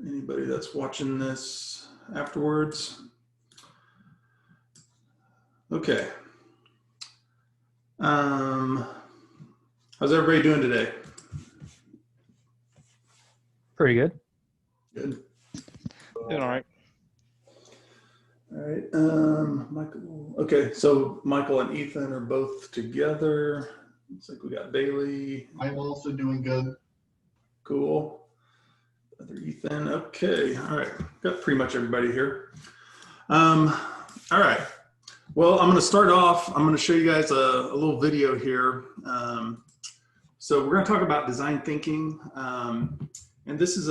Anybody that's watching this afterwards? Okay. How's everybody doing today? Pretty good. Good. Doing all right. All right. Michael. Okay, so Michael and Ethan are both together. Looks like we got Bailey. I'm also doing good. Cool. Other Ethan. Okay. All right. Got pretty much everybody here. All right. Well, I'm going to start off. I'm going to show you guys a little video here. So we're going to talk about design thinking. And this is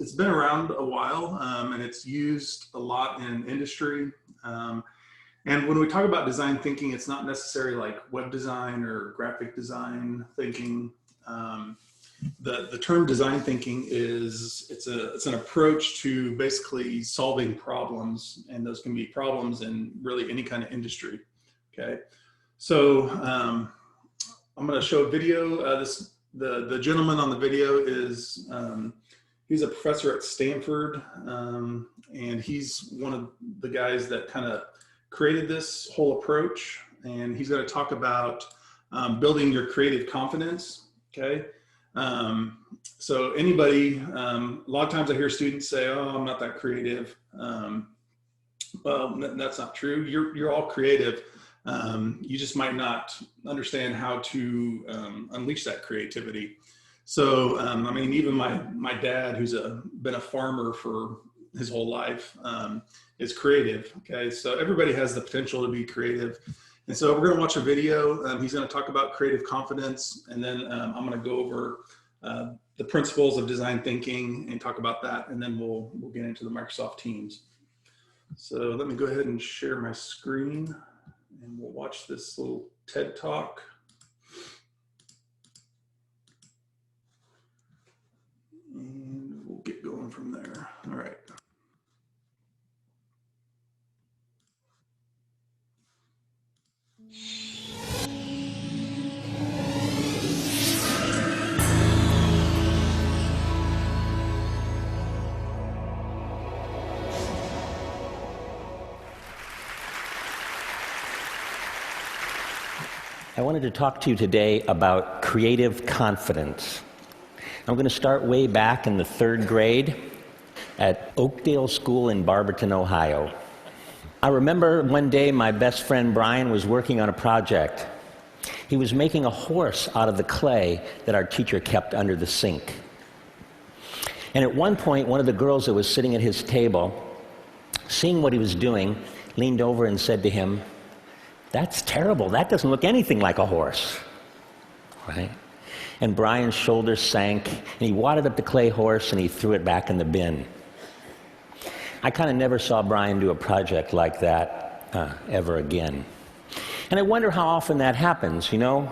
it's been around a while, and it's used a lot in industry. And when we talk about design thinking, it's not necessarily like web design or graphic design thinking. The term design thinking it's an approach to basically solving problems, and those can be problems in really any kind of industry. Okay, so I'm going to show a video. The gentleman on the video is he's a professor at Stanford, and he's one of the guys that kind of created this whole approach, and he's going to talk about building your creative confidence. Okay. So anybody, a lot of times I hear students say, "Oh, I'm not that creative." Well, that's not true. You're all creative. You just might not understand how to unleash that creativity. So, I mean, even my dad, who's been a farmer for his whole life, is creative. Okay, so everybody has the potential to be creative. And so we're going to watch a video. He's going to talk about creative confidence, and then I'm going to go over the principles of design thinking and talk about that, and then we'll get into the Microsoft Teams. So let me go ahead and share my screen, and we'll watch this little TED Talk. And we'll get going from there. All right. I wanted to talk to you today about creative confidence. I'm going to start way back in the 3rd grade at Oakdale School in Barberton, Ohio. I remember one day my best friend Brian was working on a project. He was making a horse out of the clay that our teacher kept under the sink. And at one point, one of the girls that was sitting at his table, seeing what he was doing, leaned over and said to him, "That's terrible. That doesn't look anything like a horse." Right? And Brian's shoulders sank, and he wadded up the clay horse, and he threw it back in the bin. I kind of never saw Brian do a project like that ever again. And I wonder how often that happens, you know?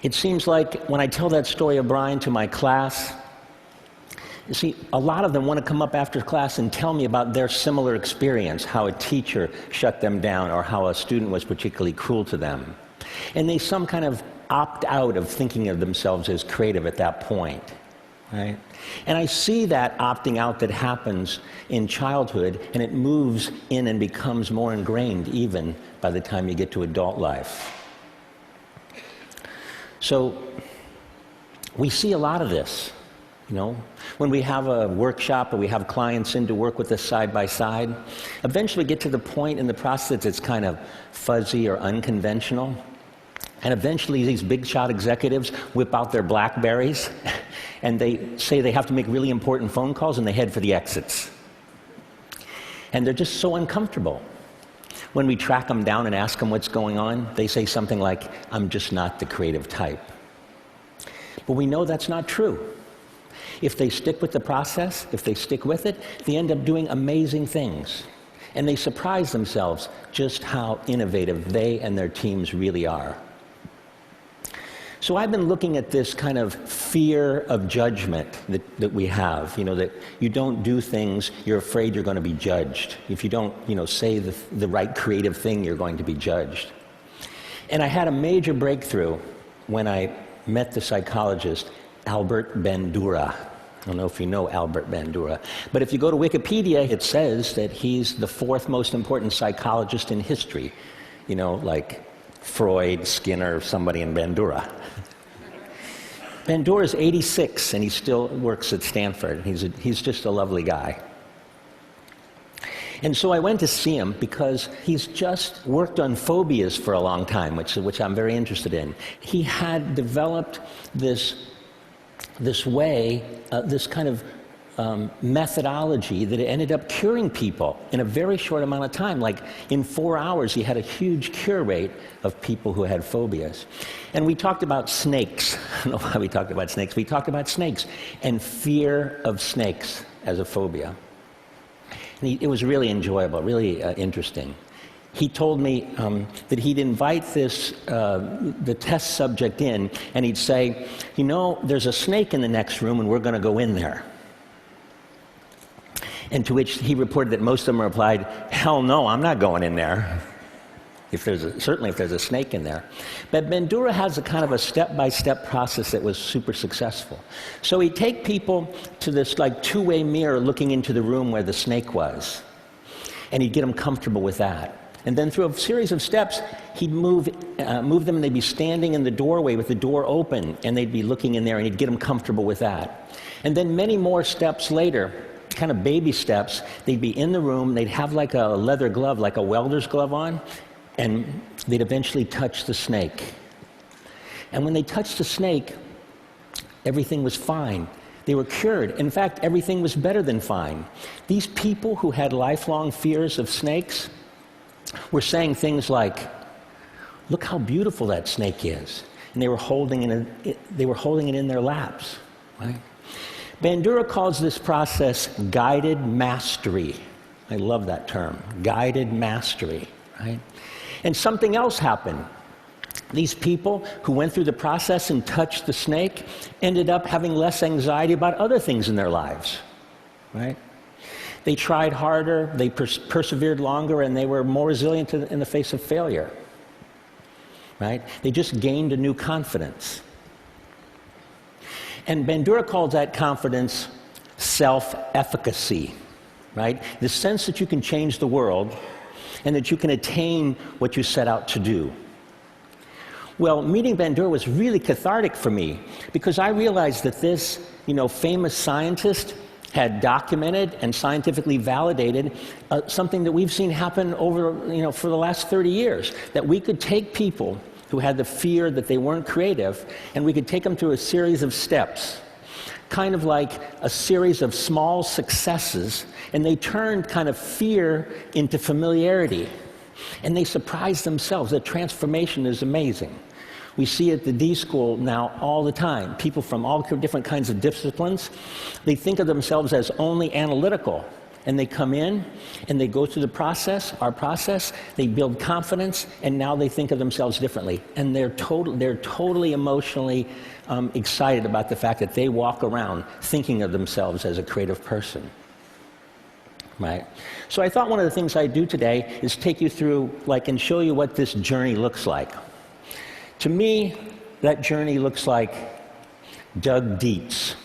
It seems like when I tell that story of Brian to my class, you see, a lot of them want to come up after class and tell me about their similar experience, how a teacher shut them down or how a student was particularly cruel to them. And they some kind of opt out of thinking of themselves as creative at that point, right? And I see that opting out that happens in childhood, and it moves in and becomes more ingrained even by the time you get to adult life. So we see a lot of this. You know, when we have a workshop or we have clients in to work with us side by side, eventually get to the point in the process that's kind of fuzzy or unconventional. And eventually these big shot executives whip out their BlackBerries and they say they have to make really important phone calls, and they head for the exits. And they're just so uncomfortable. When we track them down and ask them what's going on, they say something like, "I'm just not the creative type." But we know that's not true. If they stick with the process, if they stick with it, they end up doing amazing things. And they surprise themselves just how innovative they and their teams really are. So I've been looking at this kind of fear of judgment that we have, you know, that you don't do things, you're afraid you're going to be judged. If you don't, you know, say the right creative thing, you're going to be judged. And I had a major breakthrough when I met the psychologist Albert Bandura. I don't know if you know Albert Bandura, but if you go to Wikipedia, it says that he's the 4th most important psychologist in history. You know, like Freud, Skinner, somebody in Bandura. Bandura is 86, and he still works at Stanford. He's just a lovely guy. And so I went to see him because he's just worked on phobias for a long time, which I'm very interested in. He had developed this way, this kind of methodology that ended up curing people in a very short amount of time. Like in 4 hours, he had a huge cure rate of people who had phobias. And we talked about snakes. I don't know why we talked about snakes. We talked about snakes and fear of snakes as a phobia. And it was really enjoyable, really interesting. He told me that he'd invite the test subject in, and he'd say, you know, there's a snake in the next room, and we're going to go in there. And to which he reported that most of them replied, hell no, I'm not going in there. Certainly if there's a snake in there. But Bandura has a kind of a step-by-step process that was super successful. So he'd take people to this like two-way mirror looking into the room where the snake was. And he'd get them comfortable with that. And then through a series of steps, he'd move them, and they'd be standing in the doorway with the door open, and they'd be looking in there, and he'd get them comfortable with that. And then many more steps later, kind of baby steps, they'd be in the room, they'd have like a leather glove, like a welder's glove on, and they'd eventually touch the snake. And when they touched the snake, everything was fine. They were cured. In fact, everything was better than fine. These people who had lifelong fears of snakes were saying things like, look how beautiful that snake is. And they were holding it in their laps. Right? Bandura calls this process guided mastery. I love that term, guided mastery. Right? And something else happened. These people who went through the process and touched the snake ended up having less anxiety about other things in their lives. Right? They tried harder, they persevered longer, and they were more resilient in the face of failure. Right? They just gained a new confidence. And Bandura calls that confidence self-efficacy. Right? The sense that you can change the world and that you can attain what you set out to do. Well, meeting Bandura was really cathartic for me because I realized that this, famous scientist had documented and scientifically validated something that we've seen happen over, for the last 30 years, that we could take people who had the fear that they weren't creative, and we could take them through a series of steps, kind of like a series of small successes, and they turned kind of fear into familiarity, and they surprised themselves. The transformation is amazing. We see at the D School now all the time, people from all different kinds of disciplines, they think of themselves as only analytical, and they come in and they go through the process, our process, they build confidence, and now they think of themselves differently. And they're totally emotionally excited about the fact that they walk around thinking of themselves as a creative person. Right? So I thought one of the things I'd do today is take you through, and show you what this journey looks like. To me, that journey looks like Doug Dietz.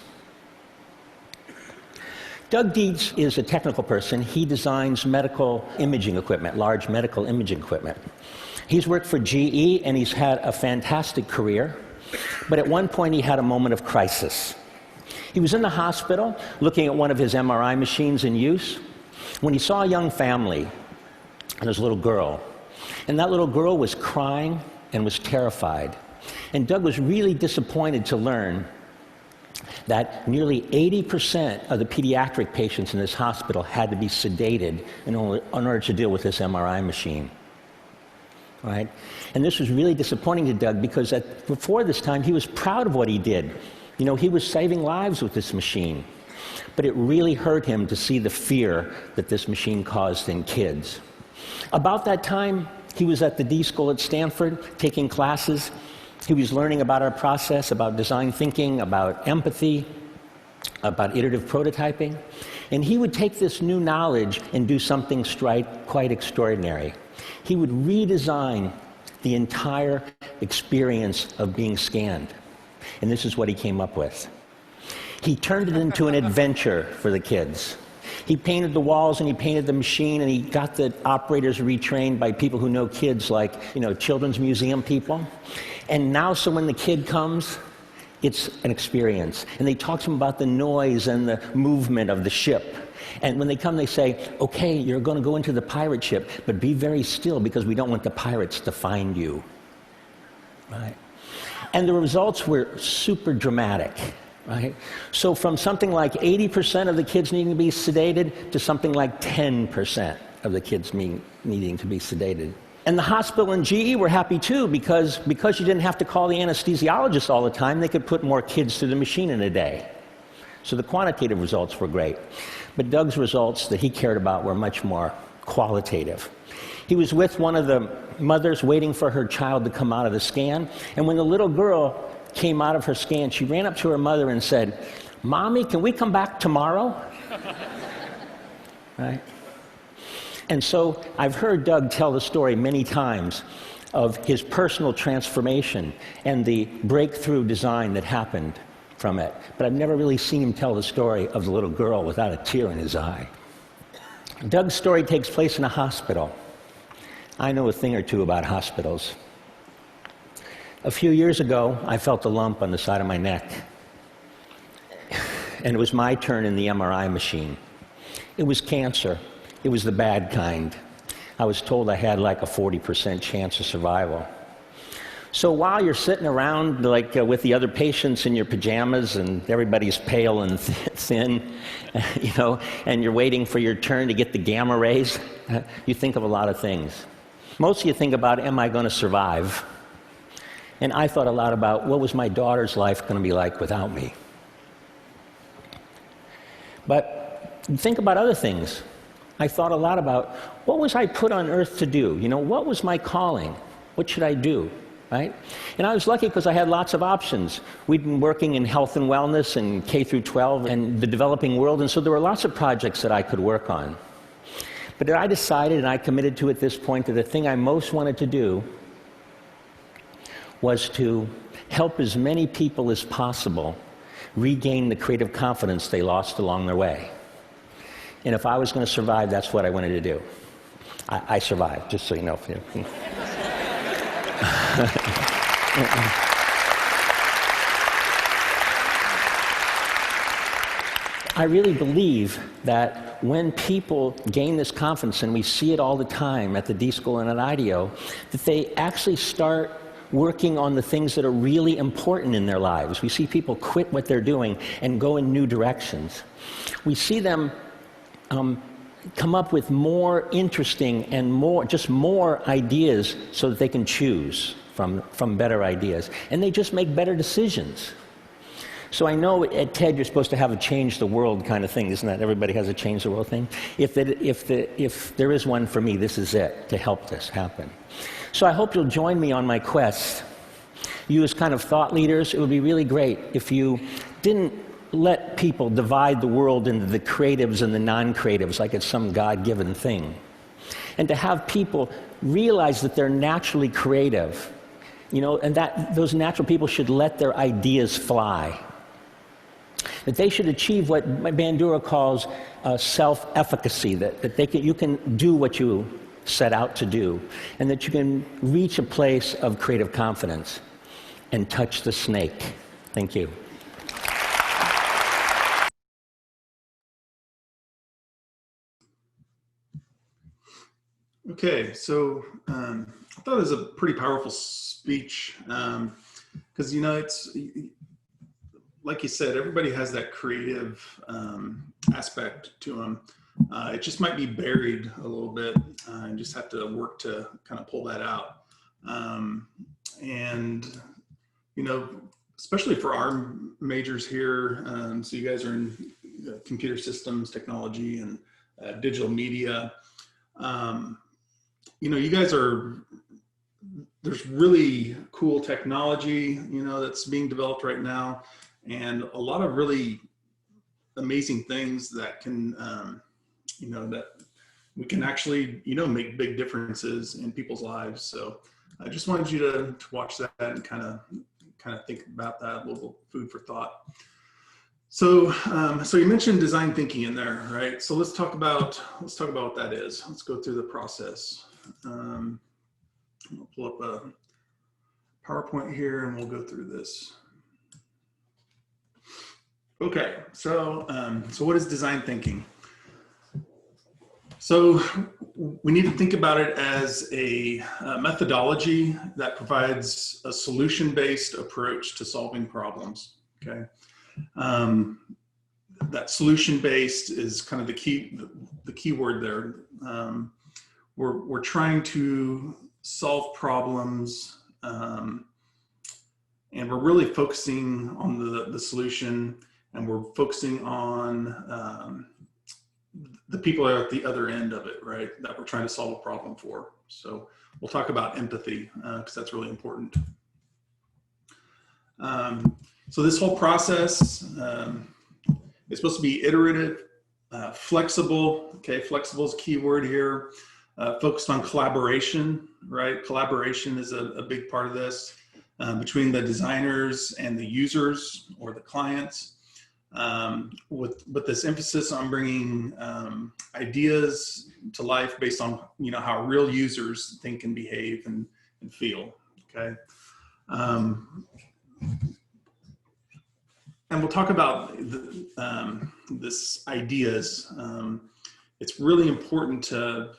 Doug Dietz is a technical person. He designs medical imaging equipment, large medical imaging equipment. He's worked for GE, and he's had a fantastic career. But at one point, he had a moment of crisis. He was in the hospital looking at one of his MRI machines in use when he saw a young family and his little girl. And that little girl was crying and was terrified. And Doug was really disappointed to learn that nearly 80% of the pediatric patients in this hospital had to be sedated in order to deal with this MRI machine. Right? And this was really disappointing to Doug because before this time, he was proud of what he did. He was saving lives with this machine. But it really hurt him to see the fear that this machine caused in kids. About that time, he was at the D School at Stanford taking classes. He was learning about our process, about design thinking, about empathy, about iterative prototyping. And he would take this new knowledge and do something quite extraordinary. He would redesign the entire experience of being scanned. And this is what he came up with. He turned it into an adventure for the kids. He painted the walls and he painted the machine, and he got the operators retrained by people who know kids, like, children's museum people. And now, so when the kid comes, it's an experience. And they talk to him about the noise and the movement of the ship. And when they come, they say, okay, you're going to go into the pirate ship, but be very still because we don't want the pirates to find you. Right? And the results were super dramatic. Right? So from something like 80% of the kids needing to be sedated to something like 10% of the kids needing to be sedated. And the hospital and GE were happy too, because you didn't have to call the anesthesiologist all the time, they could put more kids through the machine in a day. So the quantitative results were great. But Doug's results that he cared about were much more qualitative. He was with one of the mothers waiting for her child to come out of the scan, and when the little girl came out of her scan, she ran up to her mother and said, "Mommy, can we come back tomorrow?" Right? And so I've heard Doug tell the story many times of his personal transformation and the breakthrough design that happened from it. But I've never really seen him tell the story of the little girl without a tear in his eye. Doug's story takes place in a hospital. I know a thing or two about hospitals. A few years ago, I felt a lump on the side of my neck. And it was my turn in the MRI machine. It was cancer. It was the bad kind. I was told I had like a 40% chance of survival. So while you're sitting around with the other patients in your pajamas and everybody's pale and thin, and you're waiting for your turn to get the gamma rays, you think of a lot of things. Mostly you think about, am I going to survive? And I thought a lot about, what was my daughter's life going to be like without me? But think about other things. I thought a lot about, what was I put on earth to do? What was my calling? What should I do? Right? And I was lucky because I had lots of options. We'd been working in health and wellness and K through 12 and the developing world, and so there were lots of projects that I could work on. But I decided, and I committed to at this point, that the thing I most wanted to do was to help as many people as possible regain the creative confidence they lost along their way. And if I was going to survive, that's what I wanted to do. I survived, just so you know. I really believe that when people gain this confidence, and we see it all the time at the D School and at IDEO, that they actually start working on the things that are really important in their lives. We see people quit what they're doing and go in new directions. We see them come up with more interesting and more ideas so that they can choose from better ideas. And they just make better decisions. So I know at TED you're supposed to have a change the world kind of thing, isn't that? Everybody has a change the world thing. If there is one for me, this is it, to help this happen. So I hope you'll join me on my quest. You as kind of thought leaders, it would be really great if you didn't let people divide the world into the creatives and the non-creatives like it's some God-given thing. And to have people realize that they're naturally creative, and that those natural people should let their ideas fly. That they should achieve what Bandura calls self-efficacy, that you can do what you set out to do, and that you can reach a place of creative confidence and touch the snake. Thank you. Okay, so I thought it was a pretty powerful speech because, it's like you said, everybody has that creative aspect to them. It just might be buried a little bit. You just have to work to kind of pull that out. And, especially for our majors here, so you guys are in computer systems, technology, and digital media. You guys there's really cool technology, that's being developed right now, and a lot of really amazing things that can, that we can actually, make big differences in people's lives. So I just wanted you to watch that and kind of think about that, a little food for thought. So you mentioned design thinking in there, right? So let's talk about what that is. Let's go through the process. I'll pull up a PowerPoint here and we'll go through this. Okay, so what is design thinking? So we need to think about it as a methodology that provides a solution-based approach to solving problems. Okay, that solution-based is kind of the key word there. We're trying to solve problems, and we're really focusing on the solution, and we're focusing on the people are at the other end of it, right? That we're trying to solve a problem for. So we'll talk about empathy because that's really important. So this whole process is supposed to be iterative, flexible. Okay, flexible is a key word here. Focused on collaboration, right? Collaboration is a big part of this between the designers and the users or the clients. With this emphasis on bringing ideas to life based on how real users think and behave and feel. Okay, and we'll talk about this ideas. It's really important to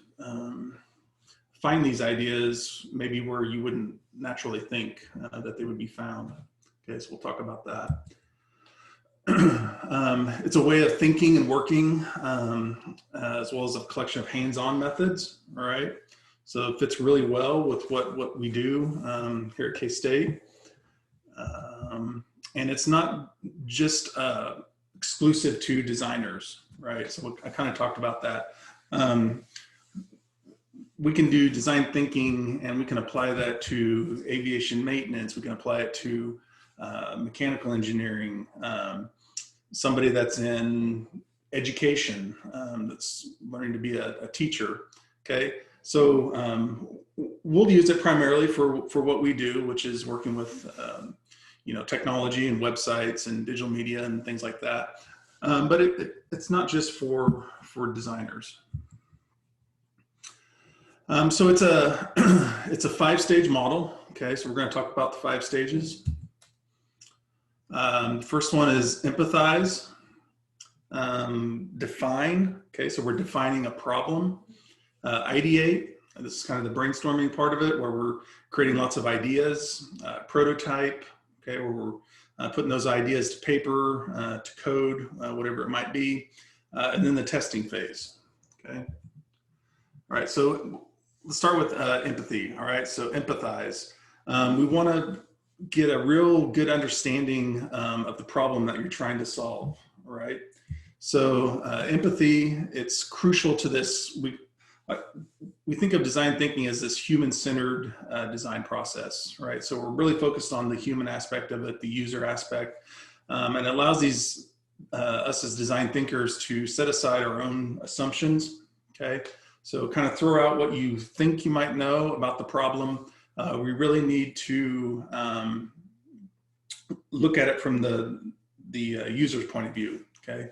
find these ideas maybe where you wouldn't naturally think that they would be found. Okay, so we'll talk about that. It's a way of thinking and working, as well as a collection of hands-on methods. All right, so it fits really well with what we do here at K-State, and it's not just exclusive to designers, right? So I kind of talked about that. We can do design thinking, and we can apply that to aviation maintenance. We can apply it to mechanical engineering. Somebody that's in education, that's learning to be a teacher. Okay, so we'll use it primarily for what we do, which is working with technology and websites and digital media and things like that. But it's not just for designers. So it's a 5-stage model. Okay, so we're going to talk about the 5 stages. The first one is empathize, define. Okay, so we're defining a problem. Ideate. This is kind of the brainstorming part of it, where we're creating lots of ideas. Prototype. Okay, where we're putting those ideas to paper, to code, whatever it might be, and then the testing phase. Okay. All right. So let's start with empathy. All right. So empathize. We want to get a real good understanding of the problem that you're trying to solve. All right. So empathy, it's crucial to this. We think of design thinking as this human-centered design process, right? So we're really focused on the human aspect of it, the user aspect, and it allows us as design thinkers to set aside our own assumptions. Okay. So kind of throw out what you think you might know about the problem. We really need to look at it from the user's point of view. Okay,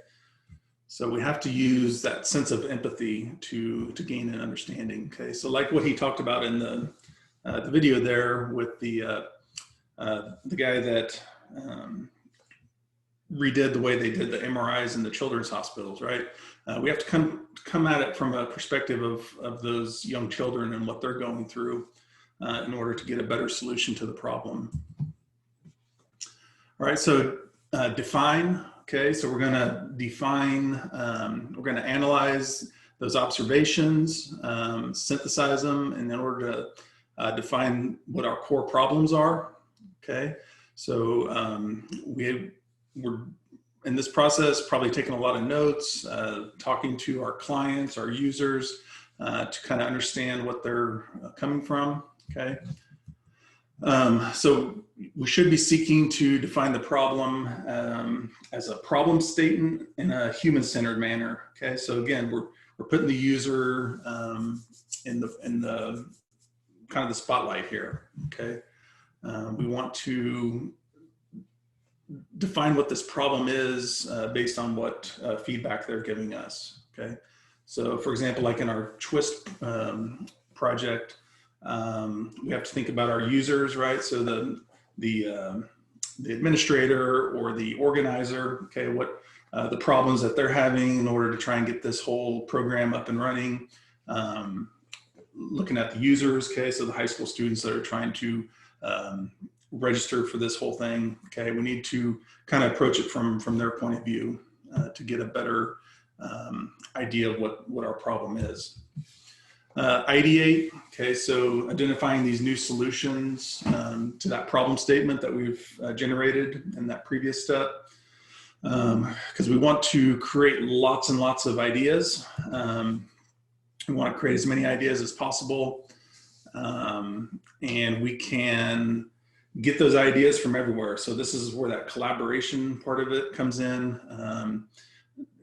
so we have to use that sense of empathy to gain an understanding. Okay, so like what he talked about in the video there with the guy that redid the way they did the MRIs in the children's hospitals, right? We have to come at it from a perspective of those young children and what they're going through in order to get a better solution to the problem. All right, so define. Okay, so we're going to define, we're going to analyze those observations, synthesize them in order to define what our core problems are. Okay, so we're in this process probably taking a lot of notes, talking to our clients, our users, to kind of understand what they're coming from. Okay, so we should be seeking to define the problem as a problem statement in a human-centered manner. Okay, so again, we're putting the user in the kind of the spotlight here. Okay, we want to define what this problem is based on what feedback they're giving us. Okay, so for example, like in our twist project, we have to think about our users, right? So the administrator or the organizer, okay, what the problems that they're having in order to try and get this whole program up and running. Looking at the users, okay, so the high school students that are trying to register for this whole thing, okay, we need to kind of approach it from their point of view to get a better idea of what our problem is. Ideate, okay, so identifying these new solutions to that problem statement that we've generated in that previous step, because we want to create lots and lots of ideas. We want to create as many ideas as possible, and we can get those ideas from everywhere. So this is where that collaboration part of it comes in.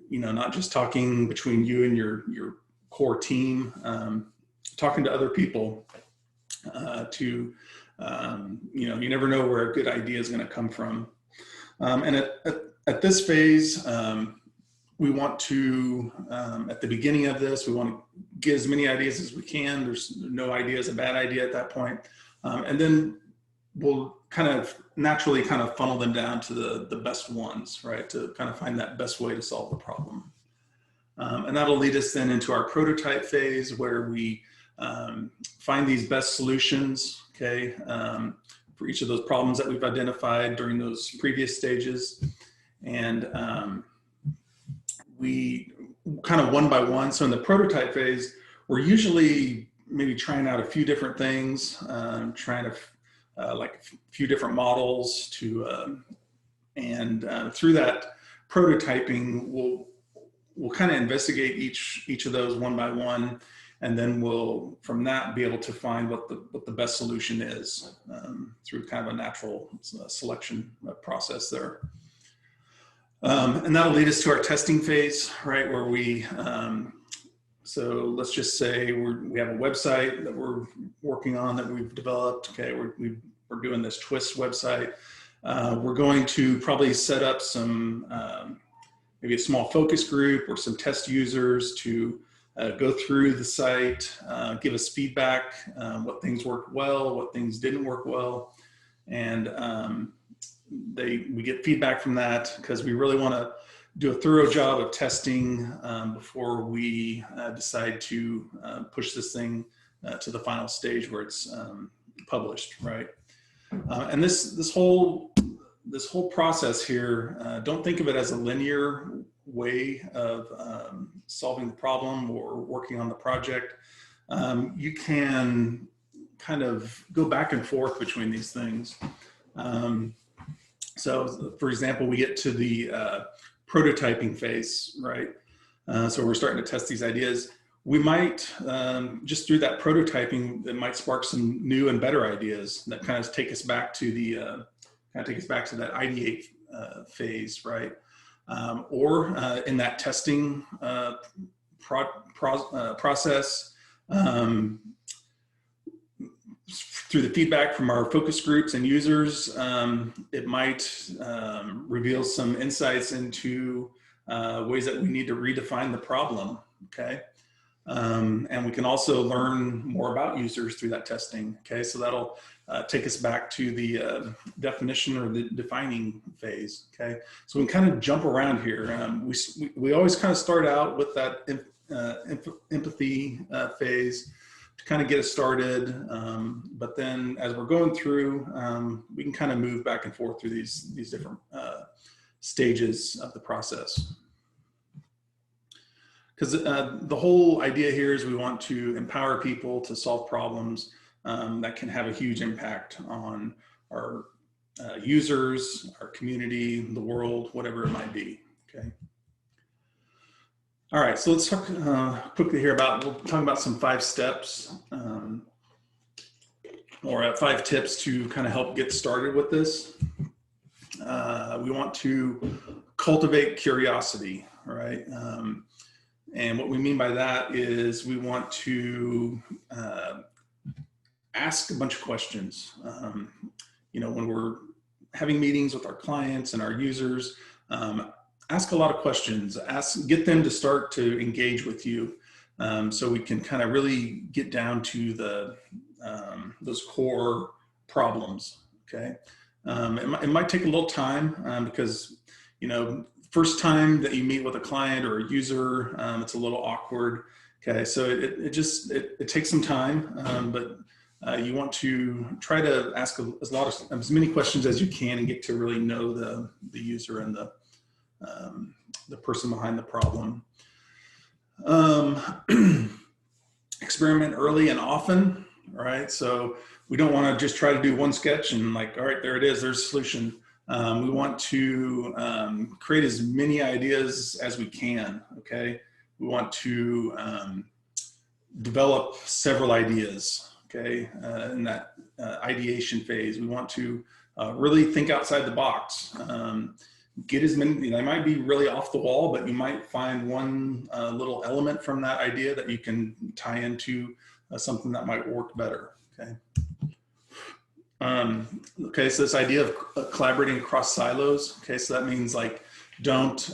You know, not just talking between you and your core team, talking to other people to, you know, you never know where a good idea is going to come from. And at this phase, we want to, at the beginning of this, we want to get as many ideas as we can. There's no idea is a bad idea at that point. And then we'll kind of naturally kind of funnel them down to the best ones, right? To kind of find that best way to solve the problem. And that'll lead us then into our prototype phase where we find these best solutions, okay, for each of those problems that we've identified during those previous stages. And we kind of one by one. So in the prototype phase, we're usually maybe trying out a few different things, trying to like a few different models to, and through that prototyping, we'll kind of investigate each of those one by one, and then we'll from that be able to find what the best solution is through kind of a natural selection process there. And that'll lead us to our testing phase, right? Where we, so let's just say we have a website that we're working on that we've developed. Okay, we're doing this twist website. We're going to probably set up some, maybe a small focus group or some test users to go through the site, give us feedback, what things worked well, what things didn't work well. And we get feedback from that because we really want to do a thorough job of testing before we decide to push this thing to the final stage where it's published, right? And this whole process here, don't think of it as a linear way of solving the problem or working on the project. You can kind of go back and forth between these things. So for example, we get to the prototyping phase, right? So we're starting to test these ideas. We might, just through that prototyping, it might spark some new and better ideas that kind of take us back to the, that ideate phase, right? Or in that testing process, through the feedback from our focus groups and users, it might reveal some insights into ways that we need to redefine the problem, okay? And we can also learn more about users through that testing, okay? So that'll take us back to the definition or the defining phase, okay? So we can kind of jump around here. We always kind of start out with that empathy phase to kind of get us started, but then as we're going through, we can kind of move back and forth through these different stages of the process. Because the whole idea here is we want to empower people to solve problems that can have a huge impact on our users, our community, the world, whatever it might be, okay? All right, so let's talk quickly here we'll talk about some 5 steps or 5 tips to kind of help get started with this. We want to cultivate curiosity, right? And what we mean by that is we want to ask a bunch of questions. You know, when we're having meetings with our clients and our users, ask a lot of questions, get them to start to engage with you. So we can kind of really get down to those core problems, okay? It might take a little time because, you know, first time that you meet with a client or a user, it's a little awkward, okay? So it takes some time, but you want to try to ask as many questions as you can and get to really know the user and the person behind the problem. Experiment early and often, right? So we don't want to just try to do one sketch and like, all right, there it is, there's a solution. We want to create as many ideas as we can, okay? We want to develop several ideas, okay, in that ideation phase. We want to really think outside the box. Get as many, they might be really off the wall, but you might find one little element from that idea that you can tie into something that might work better, okay? Okay, so this idea of collaborating across silos, okay, so that means like don't,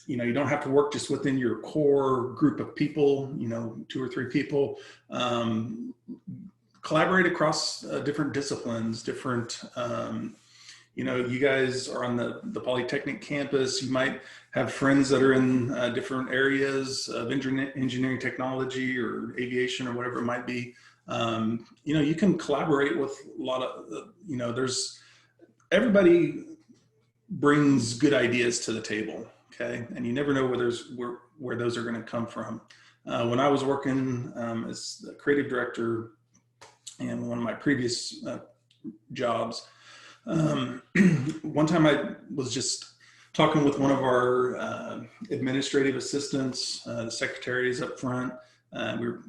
you know, you don't have to work just within your core group of people, you know, 2 or 3 people. Collaborate across different disciplines, different, you know, you guys are on the Polytechnic campus. You might have friends that are in different areas of engineering technology or aviation or whatever it might be. You know, you can collaborate with a lot of, you know, everybody brings good ideas to the table, okay? And you never know where those are going to come from. When I was working as the creative director in one of my previous jobs, one time I was just talking with one of our administrative assistants, the secretaries up front. We were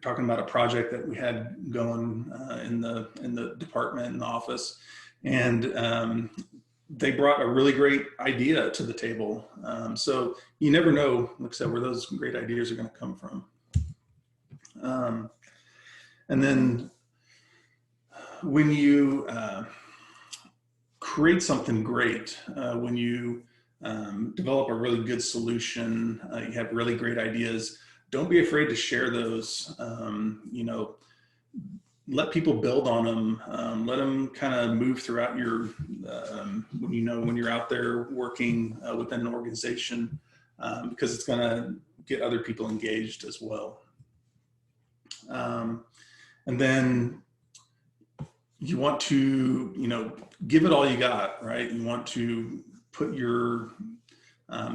talking about a project that we had going in the department, in the office, and they brought a really great idea to the table. So you never know, like I said, where those great ideas are going to come from. And then when you create something great, when you develop a really good solution, you have really great ideas, don't be afraid to share those. You know, let people build on them. Let them kind of move throughout your, you know, when you're out there working within an organization, because it's going to get other people engaged as well. And then you want to, you know, give it all you got, right? You want to put your,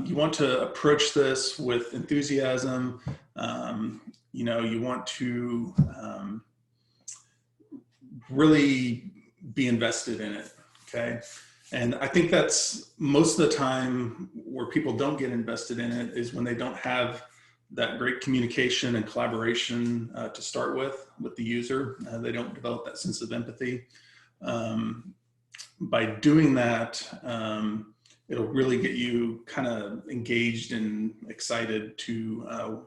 you want to approach this with enthusiasm. You know, you want to really be invested in it, okay? And I think that's most of the time where people don't get invested in it is when they don't have that great communication and collaboration to start with the user. They don't develop that sense of empathy. By doing that, it'll really get you kind of engaged and excited to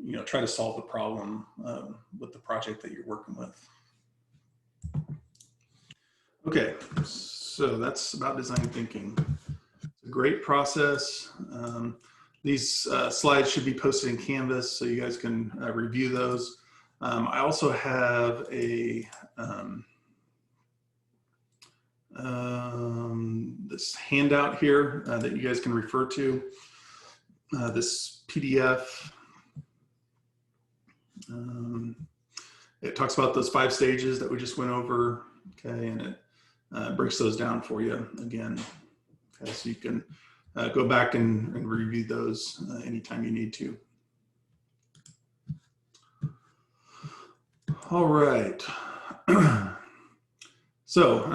you know, try to solve the problem with the project that you're working with. Okay, so that's about design thinking. It's a great process. These slides should be posted in Canvas so you guys can review those. I also have a this handout here that you guys can refer to. This PDF. It talks about those 5 stages that we just went over, okay, and it breaks those down for you again. Okay, so you can go back and review those anytime you need to. All right. So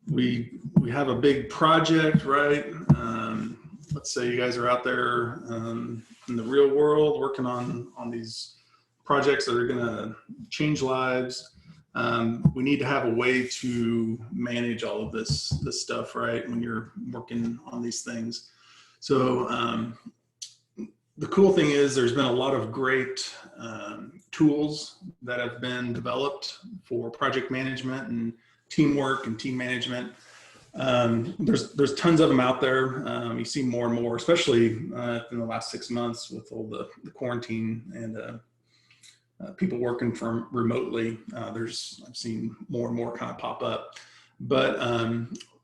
we have a big project, right? Let's say you guys are out there in the real world working on these projects that are going to change lives. We need to have a way to manage all of this stuff, right, when you're working on these things. So the cool thing is there's been a lot of great tools that have been developed for project management and teamwork and team management. There's tons of them out there. You see more and more, especially in the last 6 months with all the quarantine and people working from remotely. I've seen more and more kind of pop up. But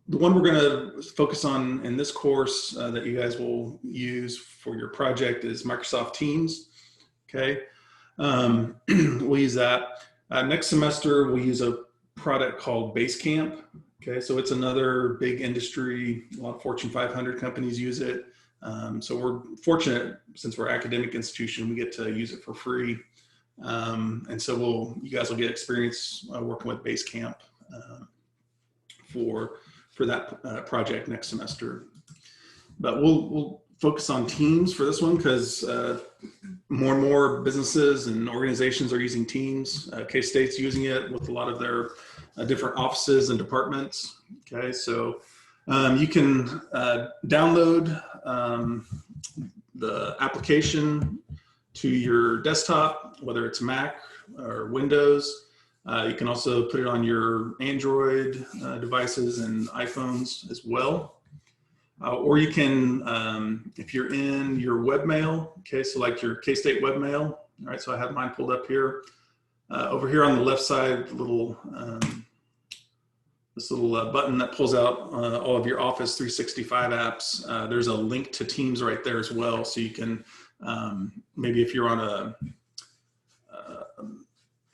the one we're going to focus on in this course that you guys will use for your project is Microsoft Teams. Okay, we'll use that. Next semester, we'll use a product called Basecamp. Okay, so it's another big industry. A lot of Fortune 500 companies use it. So we're fortunate, since we're an academic institution, we get to use it for free. And so you guys will get experience working with Basecamp for that project next semester. But we'll focus on Teams for this one because more and more businesses and organizations are using Teams. K-State's using it with a lot of their different offices and departments. Okay, so you can download the application to your desktop, whether it's Mac or Windows. You can also put it on your Android devices and iPhones as well. Or you can, if you're in your webmail, okay, so like your K-State webmail, all right, so I have mine pulled up here. Over here on the left side, this little button that pulls out all of your Office 365 apps. There's a link to Teams right there as well, so you can, maybe if you're on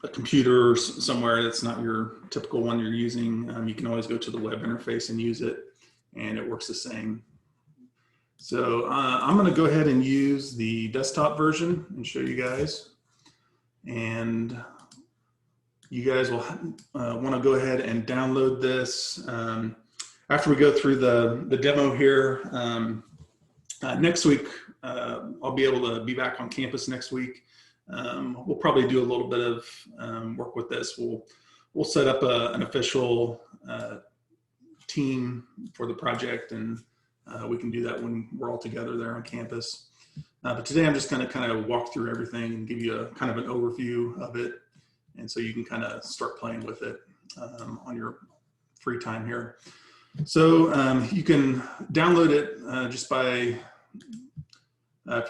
a computer somewhere that's not your typical one you're using, you can always go to the web interface and use it, and it works the same. So I'm going to go ahead and use the desktop version and show you guys. And you guys will want to go ahead and download this. After we go through the demo here, next week, I'll be able to be back on campus next week. We'll probably do a little bit of work with this. We'll set up an official team for the project, and we can do that when we're all together there on campus. But today I'm just going to kind of walk through everything and give you a kind of an overview of it, and so you can kind of start playing with it on your free time here. So you can download it just by, if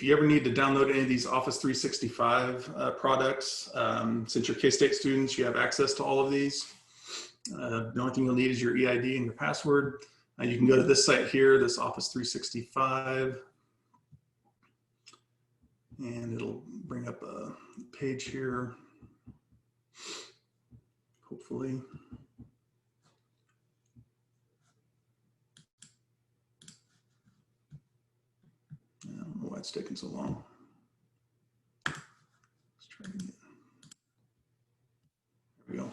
you ever need to download any of these Office 365 products, since you're K-State students, you have access to all of these. The only thing you'll need is your EID and your password. You can go to this site here, this Office 365, and it'll bring up a page here, hopefully. I don't know why it's taking so long. Let's try it again. There we go.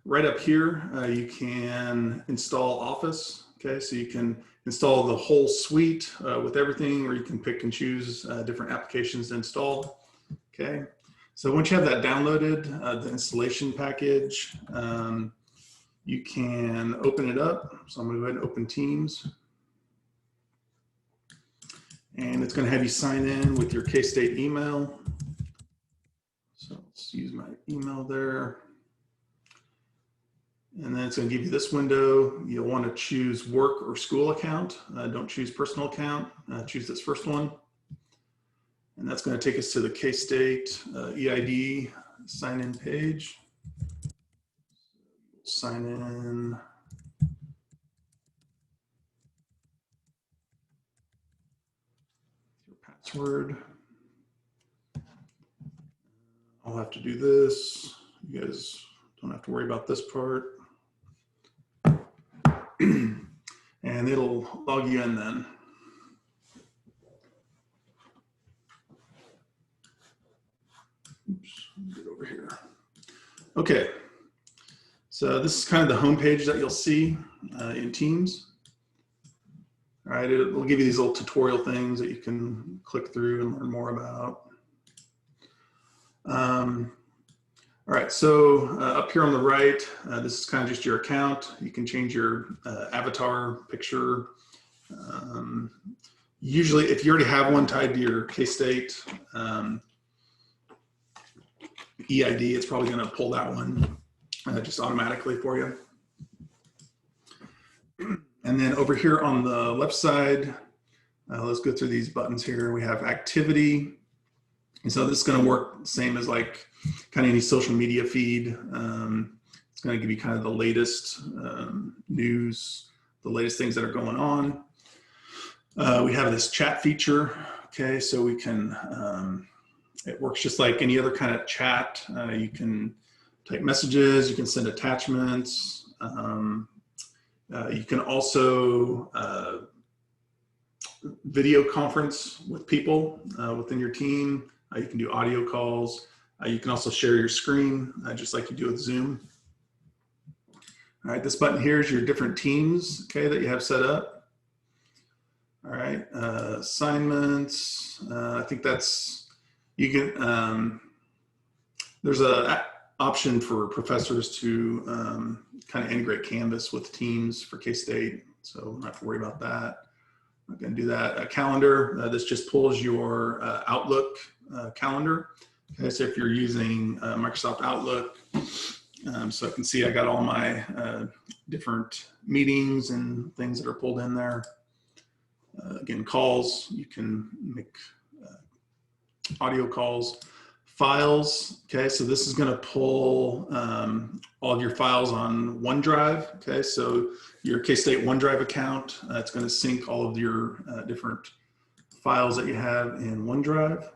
Right up here, you can install Office. Okay, so you can install the whole suite with everything, or you can pick and choose different applications to install. Okay, so once you have that downloaded, the installation package, you can open it up. So I'm going to go ahead and open Teams. And it's going to have you sign in with your K-State email. So let's use my email there. And then it's going to give you this window. You'll want to choose work or school account. Don't choose personal account. Choose this first one. And that's going to take us to the K-State EID sign-in page. Sign in. Your password. I'll have to do this. You guys don't have to worry about this part. And it'll log you in then. Oops, get over here. Okay, so this is kind of the home page that you'll see in Teams. All right, it'll give you these little tutorial things that you can click through and learn more about. All right, so up here on the right, this is kind of just your account. You can change your avatar picture. Usually, if you already have one tied to your K-State EID, it's probably going to pull that one just automatically for you. And then over here on the left side, let's go through these buttons here. We have activity. And so this is going to work same as like kind of any social media feed. It's going to give you kind of the latest news, the latest things that are going on. We have this chat feature. Okay, so we can, it works just like any other kind of chat. You can type messages, you can send attachments. You can also video conference with people within your team. You can do audio calls. You can also share your screen just like you do with Zoom. All right, this button here is your different teams, okay, that you have set up. All right, assignments. I think that's, you can, there's a option for professors to kind of integrate Canvas with Teams for K-State, so I'm not have to worry about that. I'm not going to do that. A calendar, this just pulls your Outlook calendar. Okay, so if you're using Microsoft Outlook, so I can see I got all my different meetings and things that are pulled in there. Again, calls, you can make audio calls. Files, okay, so this is going to pull all of your files on OneDrive, okay, so your K-State OneDrive account, it's going to sync all of your different files that you have in OneDrive.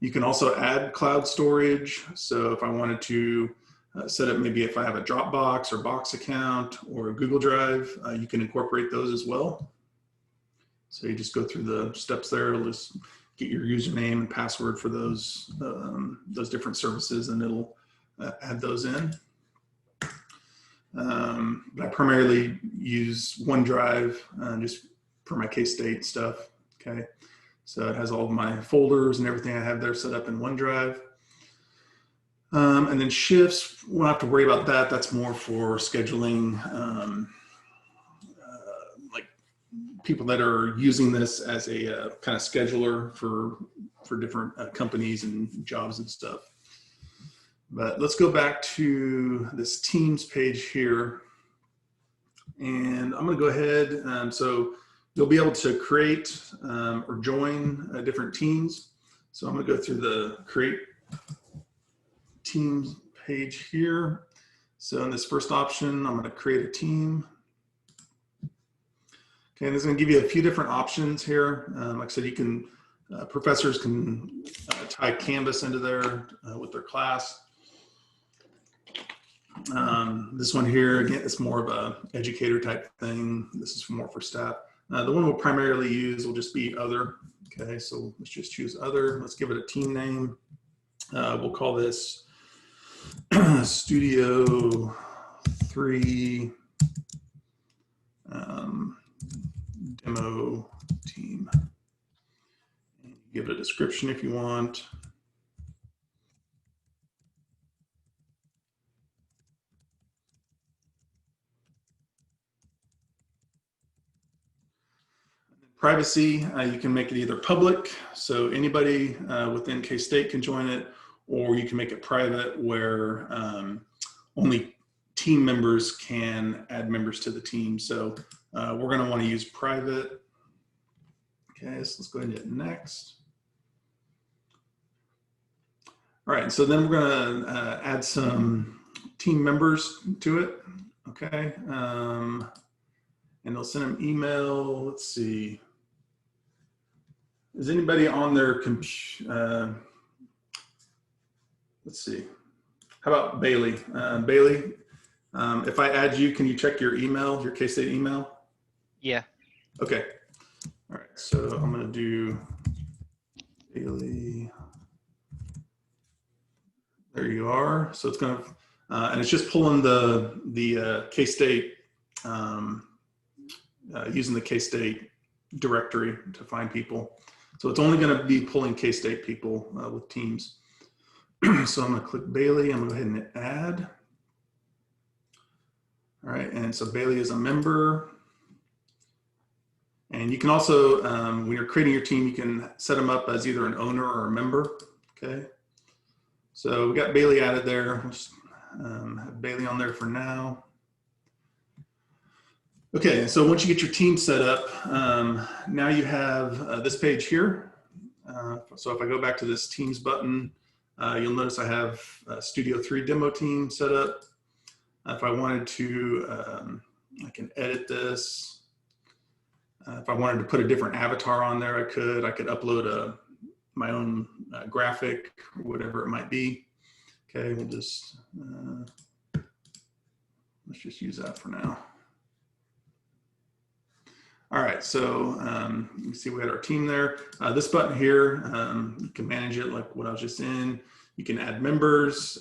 You can also add cloud storage, so if I wanted to set up, maybe if I have a Dropbox or Box account or a Google Drive, you can incorporate those as well. So you just go through the steps there, it'll just get your username and password for those different services, and it'll add those in. But I primarily use OneDrive just for my K-State stuff, okay? So it has all of my folders and everything I have there set up in OneDrive. And then shifts, we don't have to worry about that. That's more for scheduling like people that are using this as a kind of scheduler for different companies and jobs and stuff. But let's go back to this Teams page here. And I'm going to go ahead. So you'll be able to create or join different teams. So I'm going to go through the Create Teams page here. So in this first option, I'm going to create a team. Okay, and this is going to give you a few different options here. Like I said, you can, professors can tie Canvas into there with their class. This one here, again, it's more of a educator type thing. This is more for staff. The one we'll primarily use will just be other. Okay, so let's just choose other. Let's give it a team name. We'll call this Studio 3 Demo Team. Give it a description if you want. Privacy, you can make it either public, so anybody within K-State can join it, or you can make it private where only team members can add members to the team. So we're going to want to use private. Okay, so let's go ahead and hit next. All right, so then we're going to add some team members to it. Okay, and they'll send them email. Let's see. Is anybody on their computer? Let's see. How about Bailey? Bailey, if I add you, can you check your email, your K-State email? Yeah. Okay. All right. So I'm going to do Bailey. There you are. So it's going to, and it's just pulling the K-State, using the K-State directory to find people. So it's only going to be pulling K-State people with teams. So I'm going to click Bailey. I'm going to go ahead and hit add. All right, and so Bailey is a member. And you can also, when you're creating your team, you can set them up as either an owner or a member, okay? So we got Bailey added there. We'll just have Bailey on there for now. Okay, so once you get your team set up, now you have this page here. So if I go back to this Teams button, you'll notice I have Studio 3 demo team set up. If I wanted to, I can edit this. If I wanted to put a different avatar on there, I could upload my own graphic or whatever it might be. Okay, we'll just, let's just use that for now. All right, so you can see we had our team there. This button here, you can manage it like what I was just in. You can add members,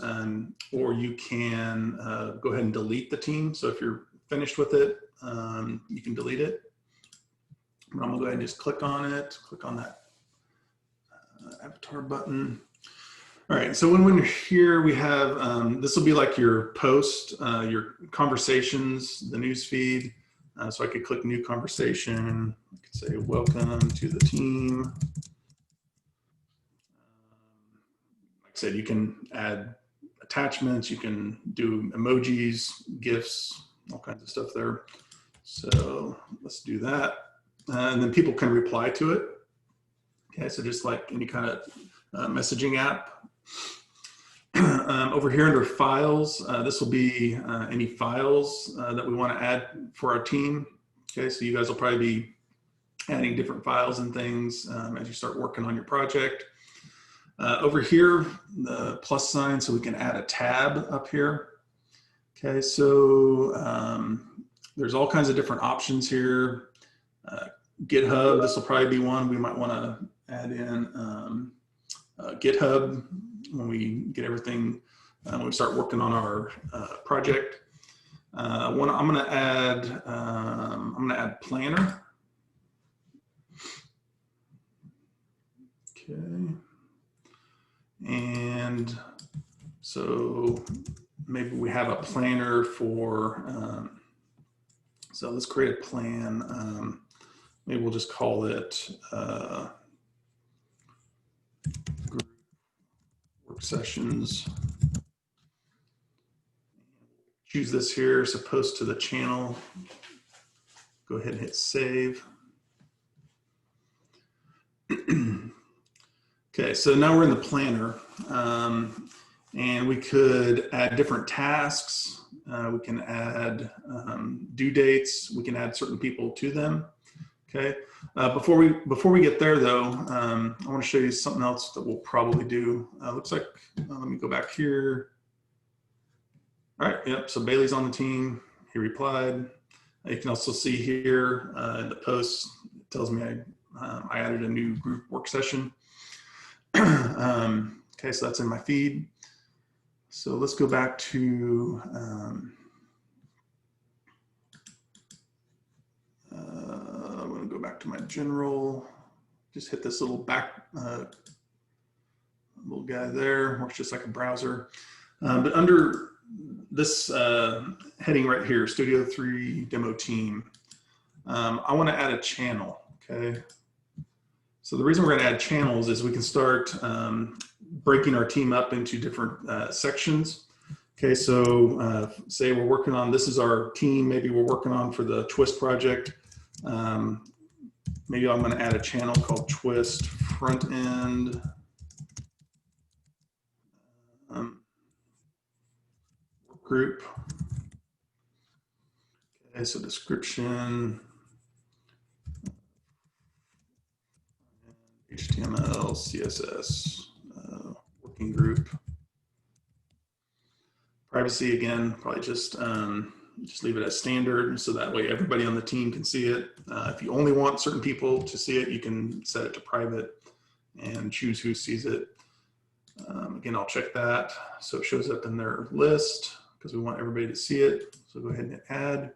or you can go ahead and delete the team. So if you're finished with it, you can delete it. I'm gonna go ahead and just click on it, click on that avatar button. All right, so when we're here, we have, this will be like your post, your conversations, the news feed. So I could click new conversation. I could say, welcome to the team. Like I said, you can add attachments, you can do emojis, GIFs, all kinds of stuff there. So let's do that. And then people can reply to it. Okay, so just like any kind of messaging app. Over here under files, this will be any files that we want to add for our team. Okay, so you guys will probably be adding different files and things as you start working on your project. Over here, the plus sign, so we can add a tab up here. Okay, so there's all kinds of different options here. GitHub, this will probably be one we might want to add in. GitHub, when we get everything, when we start working on our project. I'm going to add Planner. Okay, and so maybe we have a planner for. So let's create a plan. Maybe we'll just call it. Work sessions. Choose this here, so post to the channel. Go ahead and hit save. Okay, so now we're in the planner, and we could add different tasks. We can add due dates. We can add certain people to them. Okay. Before we get there though, I want to show you something else that we'll probably do. Looks like, let me go back here. All right. Yep. So Bailey's on the team. He replied. You can also see here in the post, it tells me I added a new group work session. Okay. So that's in my feed. So let's go back to, I'm going to go back to my general, just hit this little back, little guy there, works just like a browser. But under this heading right here, Studio 3 Demo Team, I want to add a channel, okay? So the reason we're going to add channels is we can start breaking our team up into different sections. Okay, so say we're working on, this is our team, maybe we're working on for the Twist project. Maybe I'm going to add a channel called Twist Front End. Group. Okay, so description, HTML, CSS, working group. Privacy, again, probably just leave it as standard so that way everybody on the team can see it. If you only want certain people to see it, you can set it to private and choose who sees it. Again, I'll check that so it shows up in their list because we want everybody to see it. So go ahead and hit add.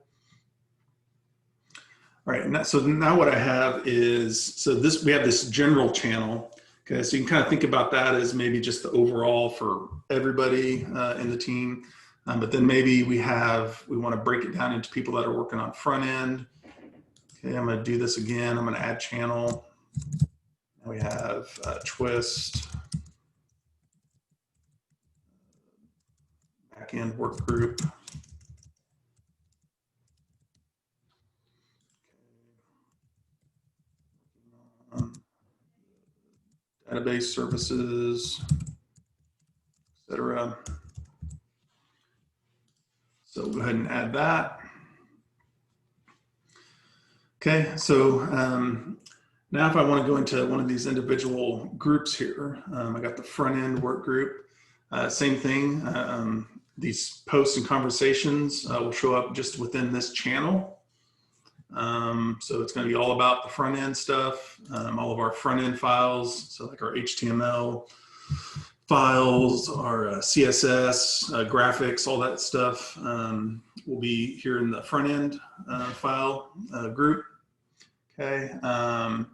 All right, so now what I have is, so we have this general channel. Okay, so you can kind of think about that as maybe just the overall for everybody in the team. But then maybe we want to break it down into people that are working on front end. Okay, I'm going to do this again. I'm going to add channel. Now we have Twist. backend work group. Database services, etc. So we'll go ahead and add that. Okay, so now if I want to go into one of these individual groups here, I got the front end work group. Same thing, these posts and conversations will show up just within this channel. So it's going to be all about the front end stuff, all of our front end files, so like our HTML files, our CSS, graphics, all that stuff will be here in the front end file group. Okay, I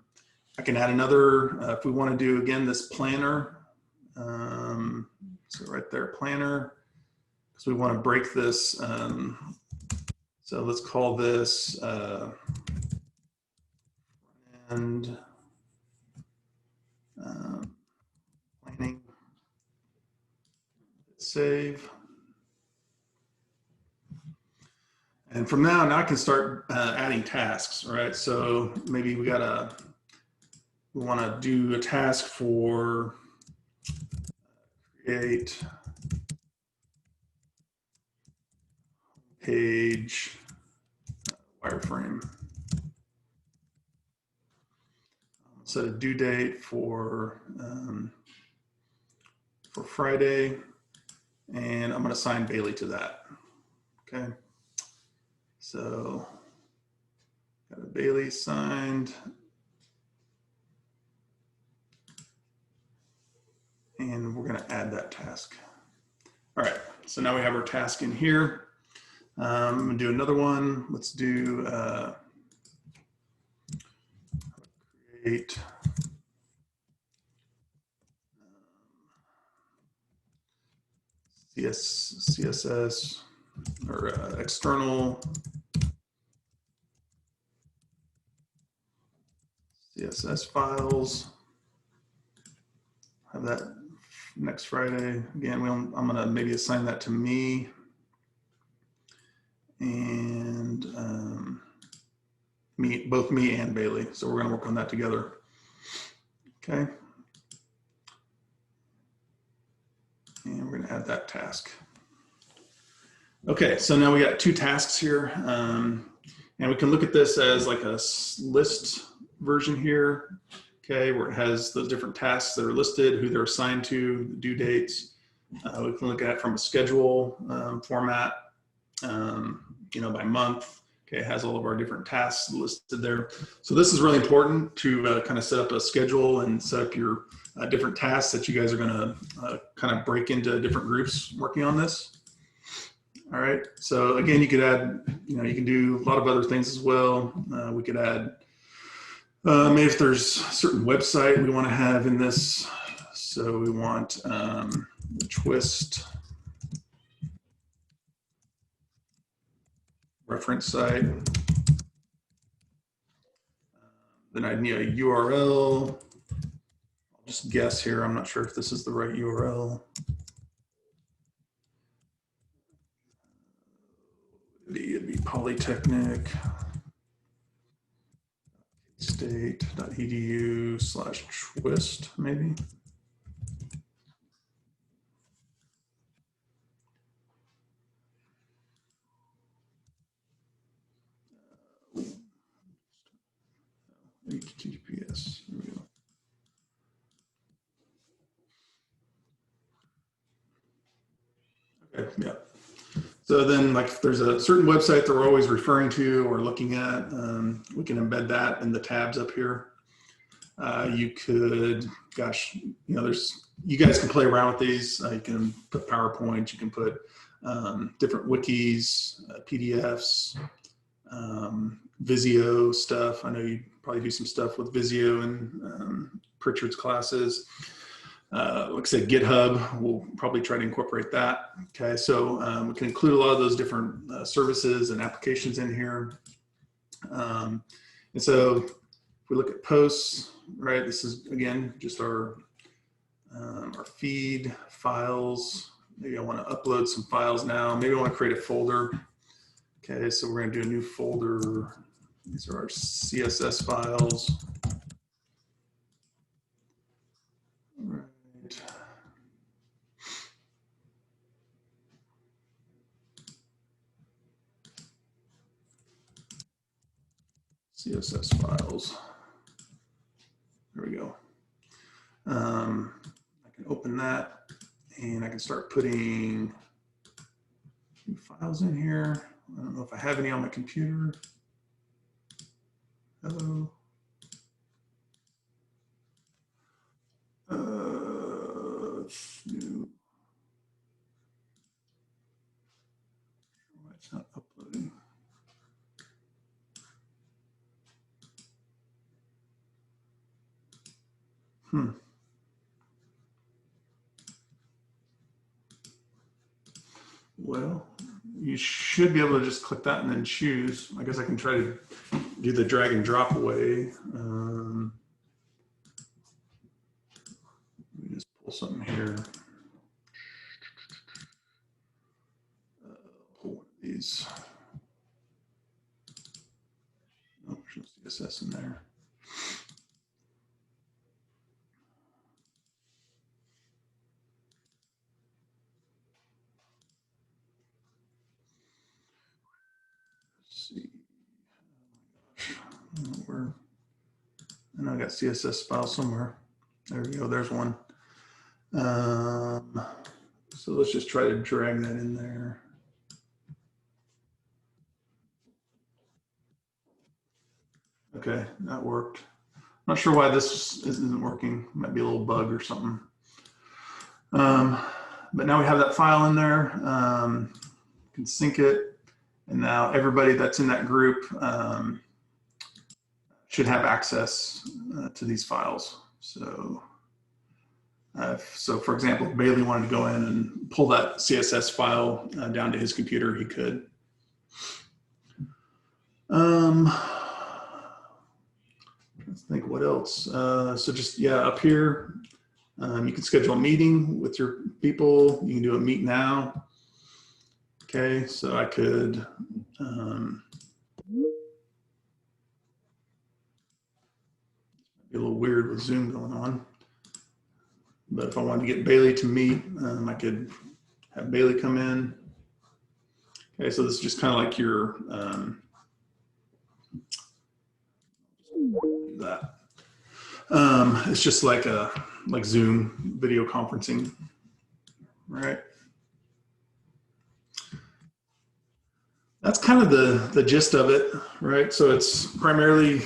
can add another, if we want to do again this planner, so right there, planner, because we want to break this, so let's call this and planning, save. And from now I can start adding tasks, right? So maybe we want to do a task for create page wireframe. Set a due date for Friday, and I'm going to assign Bailey to that. Okay. So got a Bailey signed. And we're going to add that task. All right, so now we have our task in here. I'm going to do another one. Let's do create CSS or external CSS files. Have that next Friday. Again, I'm going to maybe assign that to me. And both me and Bailey. So we're going to work on that together. Okay. And we're going to add that task. Okay, so now we got two tasks here. And we can look at this as like a list version here. Okay, where it has those different tasks that are listed, who they're assigned to, the due dates. We can look at it from a schedule format, by month. Okay, it has all of our different tasks listed there. So this is really important to kind of set up a schedule and set up your different tasks that you guys are going to kind of break into different groups working on this. All right, so again, you could add, you can do a lot of other things as well. We could add, maybe if there's a certain website we want to have in this. So we want the twist reference site. Then I'd need a URL. I'll just guess here. I'm not sure if this is the right URL. It'd be Polytechnic state.edu/twist maybe. HTTPS. Here we go. Okay, yeah. So then, like, if there's a certain website that we're always referring to or looking at, we can embed that in the tabs up here. You could, gosh, you guys can play around with these. You can put PowerPoint, you can put different wikis, PDFs, Visio stuff. I know you probably do some stuff with Visio in Pritchard's classes. Like I said, GitHub, we'll probably try to incorporate that. Okay, so we can include a lot of those different services and applications in here. And so if we look at posts, right, this is, again, just our feed files, maybe I want to upload some files now. Maybe I want to create a folder. Okay, so we're going to do a new folder. These are our CSS files. Right. CSS files. There we go. I can open that and I can start putting new files in here. I don't know if I have any on my computer. Hello. New. Why it's not uploading. Well, you should be able to just click that and then choose. I guess I can try to do the drag and drop away. Let me just pull something here. Pull one of these. Oh, there's no CSS in there. See, oh my gosh, where? And I got CSS file somewhere. There we go. There's one. So let's just try to drag that in there. Okay, that worked. Not sure why this isn't working. Might be a little bug or something. But now we have that file in there. Can sync it. And now everybody that's in that group should have access to these files. So, so for example, if Bailey wanted to go in and pull that CSS file down to his computer, he could. Let's think what else. So just, yeah, up here, you can schedule a meeting with your people. You can do a meet now. Okay, so I could, be a little weird with Zoom going on. But if I wanted to get Bailey to meet, I could have Bailey come in. Okay, so this is just kind of like your, that. It's just like Zoom video conferencing, right? That's kind of the gist of it, right? So it's primarily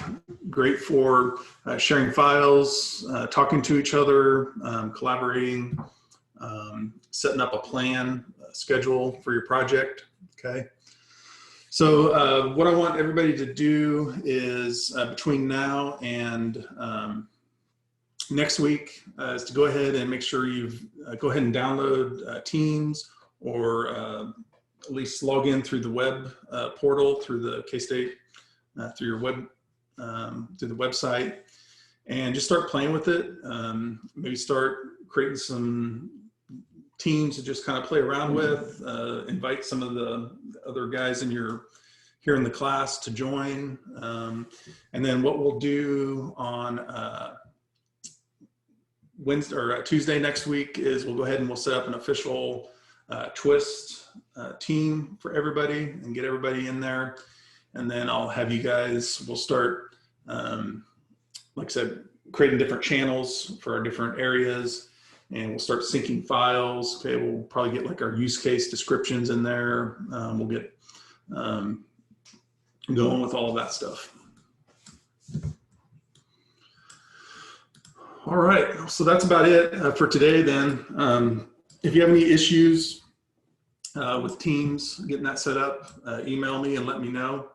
great for sharing files, talking to each other, collaborating, setting up a plan, schedule for your project, okay? So what I want everybody to do is between now and next week is to go ahead and make sure you've go ahead and download Teams or at least log in through the web portal, through the K-State, through your web, through the website, and just start playing with it. Maybe start creating some teams to just kind of play around with, invite some of the other guys in here in the class to join. And then what we'll do on Wednesday or Tuesday next week is we'll go ahead and we'll set up an official Twist team for everybody and get everybody in there. And then I'll have you guys, we'll start, like I said, creating different channels for our different areas, and we'll start syncing files. Okay, we'll probably get like our use case descriptions in there. We'll get going with all of that stuff. All right, so that's about it for today then. If you have any issues with Teams, getting that set up, email me and let me know.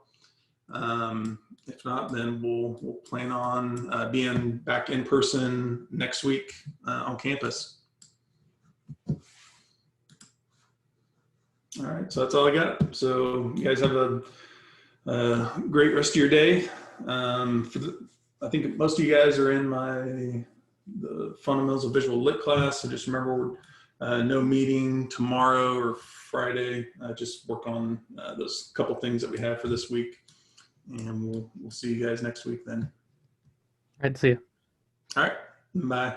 If not, then we'll plan on being back in person next week on campus. All right, so that's all I got. So you guys have a great rest of your day. I think most of you guys are in the Fundamentals of Visual Lit class, so just remember we're No meeting tomorrow or Friday. Just work on those couple things that we have for this week. And we'll see you guys next week then. I'd see you. All right. Bye.